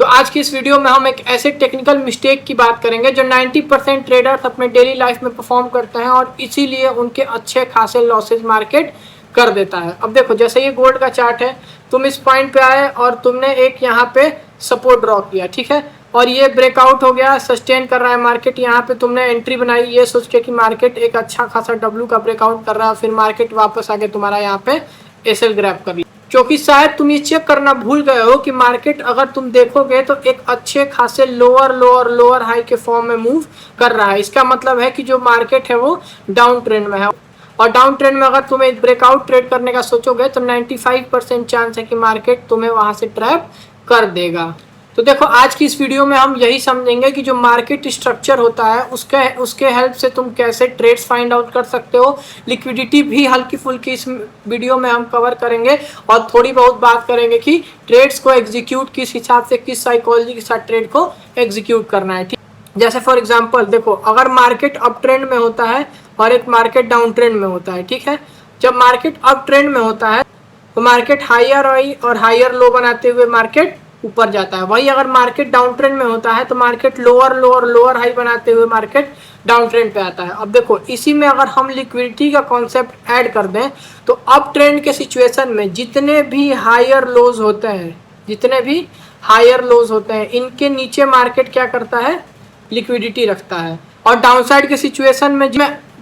तो आज की इस वीडियो में हम एक ऐसे टेक्निकल मिस्टेक की बात करेंगे जो 90% ट्रेडर्स अपने डेली लाइफ में परफॉर्म करते हैं और इसीलिए उनके अच्छे खासे लॉसेज मार्केट कर देता है। अब देखो, जैसे ये गोल्ड का चार्ट है, तुम इस पॉइंट पे आए और तुमने एक यहाँ पे सपोर्ट ड्रॉ किया, ठीक है, और ये ब्रेकआउट हो गया, सस्टेन कर रहा है मार्केट। यहाँ पे तुमने एंट्री बनाई ये सोच के कि मार्केट एक अच्छा खासा डब्ल्यू का ब्रेकआउट कर रहा है, फिर मार्केट वापस आके तुम्हारा यहाँ पे एसएल ग्रैब कर लिया, क्योंकि शायद तुम ये चेक करना भूल गए हो कि मार्केट अगर तुम देखोगे तो एक अच्छे खासे लोअर हाई के फॉर्म में मूव कर रहा है। इसका मतलब है कि जो मार्केट है वो डाउन ट्रेंड में है, और डाउन ट्रेंड में अगर तुम्हें ब्रेकआउट ट्रेड करने का सोचोगे तो 95% चांस है कि मार्केट तुम्हें वहां से ट्रैप कर देगा। तो देखो, आज की इस वीडियो में हम यही समझेंगे कि जो मार्केट स्ट्रक्चर होता है उसके हेल्प से तुम कैसे ट्रेड्स फाइंड आउट कर सकते हो। लिक्विडिटी भी हल्की फुल्की इस वीडियो में हम कवर करेंगे और थोड़ी बहुत बात करेंगे कि ट्रेड्स को एग्जीक्यूट किस हिसाब से, किस साइकोलॉजी के साथ ट्रेड को एग्जीक्यूट करना है। ठीक, जैसे फॉर एग्जाम्पल देखो, अगर मार्केट अप ट्रेंड में होता है और एक मार्केट डाउन ट्रेंड में होता है, ठीक है, जब मार्केट अप ट्रेंड में होता है तो मार्केट हायर हाई और हायर लो बनाते हुए मार्केट ऊपर जाता है। वही अगर मार्केट डाउन ट्रेंड में होता है तो मार्केट लोअर हाई बनाते हुए मार्केट डाउन ट्रेंड पे आता है। अब देखो, इसी में अगर हम लिक्विडिटी का कॉन्सेप्ट ऐड कर दें तो अप ट्रेंड के सिचुएशन में जितने भी हायर लोज होते हैं इनके नीचे मार्केट क्या करता है, लिक्विडिटी रखता है, और डाउनसाइड के सिचुएशन में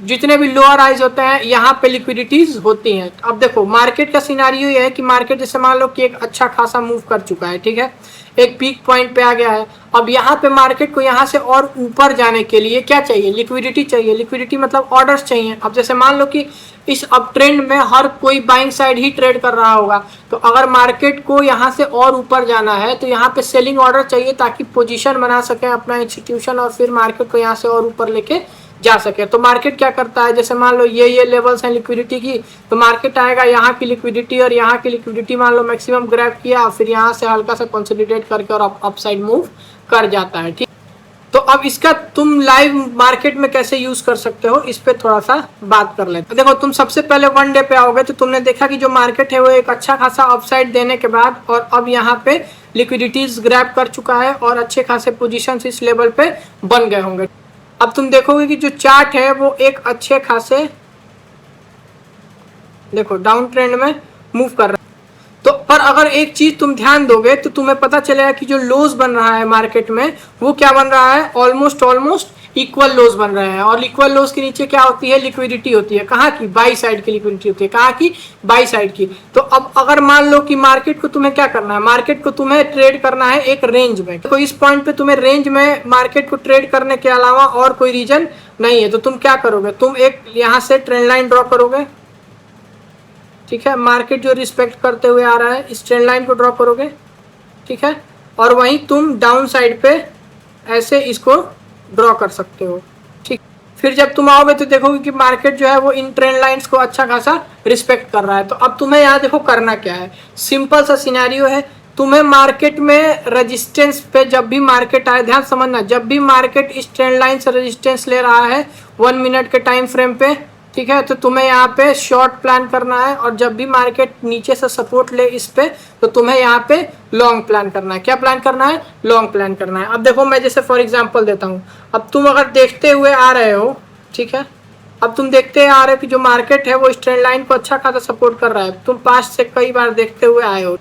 जितने भी लोअर हाइज होते हैं यहाँ पे लिक्विडिटीज होती हैं। अब देखो, मार्केट का सिनारियो ये है कि मार्केट जैसे मान लो कि एक अच्छा खासा मूव कर चुका है, ठीक है, एक पीक पॉइंट पे आ गया है। अब यहाँ पे मार्केट को यहाँ से और ऊपर जाने के लिए क्या चाहिए, लिक्विडिटी चाहिए। लिक्विडिटी मतलब ऑर्डर्स चाहिए। अब जैसे मान लो कि इस अप ट्रेंड में हर कोई बाइंग साइड ही ट्रेड कर रहा होगा, तो अगर मार्केट को यहाँ से और ऊपर जाना है तो यहाँ पे सेलिंग ऑर्डर चाहिए ताकि पोजीशन बना सके अपना इंस्टीट्यूशन और फिर मार्केट को यहाँ से और ऊपर लेके जा सके। तो मार्केट क्या करता है, जैसे मान लो ये लेवल्स हैं लिक्विडिटी की, तो मार्केट आएगा यहाँ की लिक्विडिटी और यहाँ की लिक्विडिटी मान लो मैक्सिमम ग्रैब किया, फिर यहाँ से हल्का सा कंसोलिडेट करके और अपसाइड मूव कर जाता है। ठीक, तो अब इसका तुम लाइव मार्केट में कैसे यूज कर सकते हो इस पे थोड़ा सा बात कर लेते हैं। देखो, तुम सबसे पहले वन डे पे आओगे तो तुमने देखा कि जो मार्केट है वो एक अच्छा खासा अपसाइड देने के बाद और अब यहाँ पे लिक्विडिटीज ग्रैब कर चुका है और अच्छे खासे पोजीशन इस लेवल पे बन गए होंगे। अब तुम देखोगे कि जो चार्ट है वो एक अच्छे खासे देखो डाउन ट्रेंड में मूव कर रहा है। तो पर अगर एक चीज तुम ध्यान दोगे तो तुम्हें पता चलेगा कि जो लोज बन रहा है मार्केट में वो क्या बन रहा है, ऑलमोस्ट इक्वल लोज बन रहे हैं, और इक्वल लोज के नीचे क्या होती है, लिक्विडिटी होती है। कहाँ की, बाई साइड की लिक्विडिटी होती है। कहाँ की, बाई साइड की। तो अब अगर मान लो कि मार्केट को तुम्हें क्या करना है, मार्केट को तुम्हें ट्रेड करना है एक रेंज में, तो इस पॉइंट पे तुम्हें रेंज में मार्केट को ट्रेड करने के अलावा और कोई रीजन नहीं है, तो तुम क्या करोगे, तुम एक यहाँ से ट्रेंड लाइन ड्रॉ करोगे, ठीक है, मार्केट जो रिस्पेक्ट करते हुए आ रहा है इस ट्रेंड लाइन को ड्रॉ करोगे, ठीक है, और वहीं तुम डाउन साइड पे ऐसे इसको ड्रॉ कर सकते हो। ठीक, फिर जब तुम आओगे तो देखोगे कि मार्केट जो है वो इन ट्रेंड लाइंस को अच्छा खासा रिस्पेक्ट कर रहा है। तो अब तुम्हें यहाँ देखो करना क्या है, सिंपल सा सिनेरियो है। तुम्हें मार्केट में रेजिस्टेंस पे जब भी मार्केट आए, ध्यान समझना, जब भी मार्केट इस ट्रेंड लाइन से रेजिस्टेंस ले रहा है 1 मिनट के टाइम फ्रेम पे, ठीक है, तो तुम्हें यहाँ पे शॉर्ट प्लान करना है, और जब भी मार्केट नीचे से सपोर्ट ले इस पे तो तुम्हें यहाँ पे लॉन्ग प्लान करना है। क्या प्लान करना है, लॉन्ग प्लान करना है। अब देखो, मैं जैसे फॉर एग्जांपल देता हूँ। अब तुम अगर देखते हुए आ रहे हो, ठीक है, अब तुम देखते आ रहे हो कि जो मार्केट है वो इस ट्रेंड लाइन को अच्छा खासा सपोर्ट कर रहा है, तुम पास्ट से कई बार देखते हुए आए हो।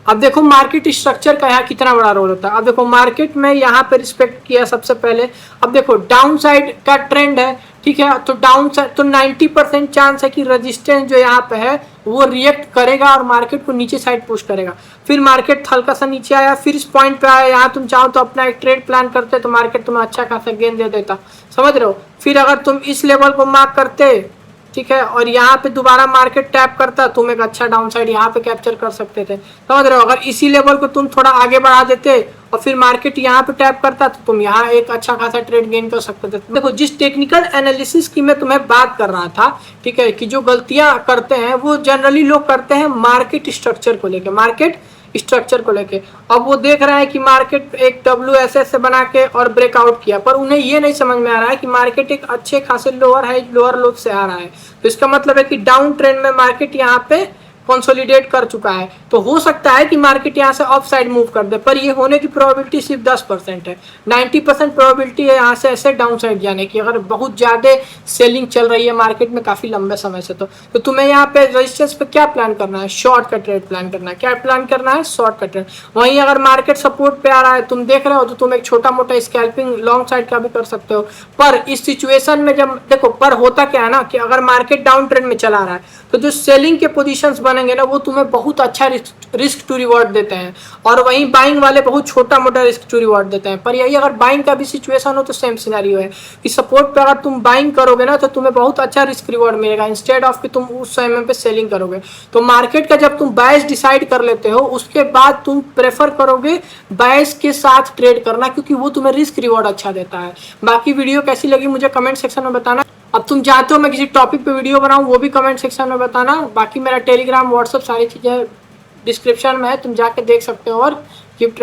अब देखो मार्केट स्ट्रक्चर का यहाँ कितना बड़ा रोल होता है। अब देखो, मार्केट में यहाँ पे रिस्पेक्ट किया सबसे पहले। अब देखो, डाउन साइड का ट्रेंड है, ठीक है, तो डाउन साइड तो 90% चांस है कि रेजिस्टेंस जो यहाँ पे है वो रिएक्ट करेगा और मार्केट को नीचे साइड पुश करेगा। फिर मार्केट हल्का सा नीचे आया, फिर इस पॉइंट पे आया, यहाँ तुम चाहो तो अपना एक ट्रेड प्लान करते तो मार्केट तुम्हें अच्छा खासा गेन दे देता, समझ रहे हो। फिर अगर तुम इस लेवल को मार्क करते, ठीक है, और यहाँ पे दोबारा मार्केट टैप करता, तुम एक अच्छा डाउन साइड यहाँ पे कैप्चर कर सकते थे, समझ रहे हो। अगर इसी लेवल को तुम थोड़ा आगे बढ़ा देते और फिर मार्केट यहाँ पे टैप करता तो तुम यहाँ एक अच्छा खासा ट्रेड गेन कर सकते थे। देखो, जिस टेक्निकल एनालिसिस की मैं तुम्हें बात कर रहा था, ठीक है, कि जो गलतियां करते हैं वो जनरली लोग करते हैं मार्केट स्ट्रक्चर को लेके। अब वो देख रहे हैं कि मार्केट एक WSS से बना के और ब्रेकआउट किया, पर उन्हें ये नहीं समझ में आ रहा है कि मार्केट एक अच्छे खासे लोअर हाई लोअर लो से आ रहा है। तो इसका मतलब है कि डाउन ट्रेंड में मार्केट यहाँ पे कंसोलिडेट कर चुका है, तो हो सकता है कि मार्केट यहाँ से अप साइड मूव कर दे, पर ये होने की प्रोबेबिलिटी सिर्फ 10% है। 90% प्रोबेबिलिटी है यहाँ से ऐसे डाउन साइड जाने की, अगर बहुत ज़्यादा सेलिंग चल रही है मार्केट में काफ़ी लंबे समय से। तो तुम्हें यहाँ पे रेजिस्टेंस पे क्या प्लान करना है? शॉर्ट का ट्रेड प्लान करना है। क्या प्लान करना है? शॉर्ट का ट्रेड। वहीं अगर मार्केट सपोर्ट पे आ रहा है, तुम देख रहे हो, तो तुम एक छोटा मोटा स्कैल्पिंग लॉन्ग साइड का भी कर सकते हो। पर इस सिचुएशन में जब देखो, पर होता क्या है ना कि अगर मार्केट डाउन ट्रेंड में चला रहा है तो जो सेलिंग के पोजीशंस बनेंगे ना, वो तुम्हें बहुत अच्छा रिस्क टू रिवॉर्ड देते हैं, और वहीं बाइंग वाले बहुत छोटा मोटा रिस्क टू रिवॉर्ड देते हैं। पर यही अगर बाइंग का भी सिचुएशन हो तो सेम सिनेरियो है कि सपोर्ट पे अगर तुम बाइंग करोगे ना, तो तुम्हें बहुत अच्छा रिस्क रिवॉर्ड मिलेगा, इंस्टेड ऑफ कि तुम उस समय पे सेलिंग करोगे। तो मार्केट का जब तुम बायस डिसाइड कर लेते हो, उसके बाद तुम प्रेफर करोगे बायस के साथ ट्रेड करना, क्योंकि वो तुम्हें रिस्क रिवॉर्ड अच्छा देता है। बाकी वीडियो कैसी लगी मुझे कमेंट सेक्शन में बताना। अब तुम चाहते हो मैं किसी टॉपिक पे वीडियो बनाऊं, वो भी कमेंट सेक्शन में बताना। बाकी मेरा टेलीग्राम, व्हाट्सअप सारी चीज़ें डिस्क्रिप्शन में है, तुम जाके देख सकते हो। और कीप ट्रेड।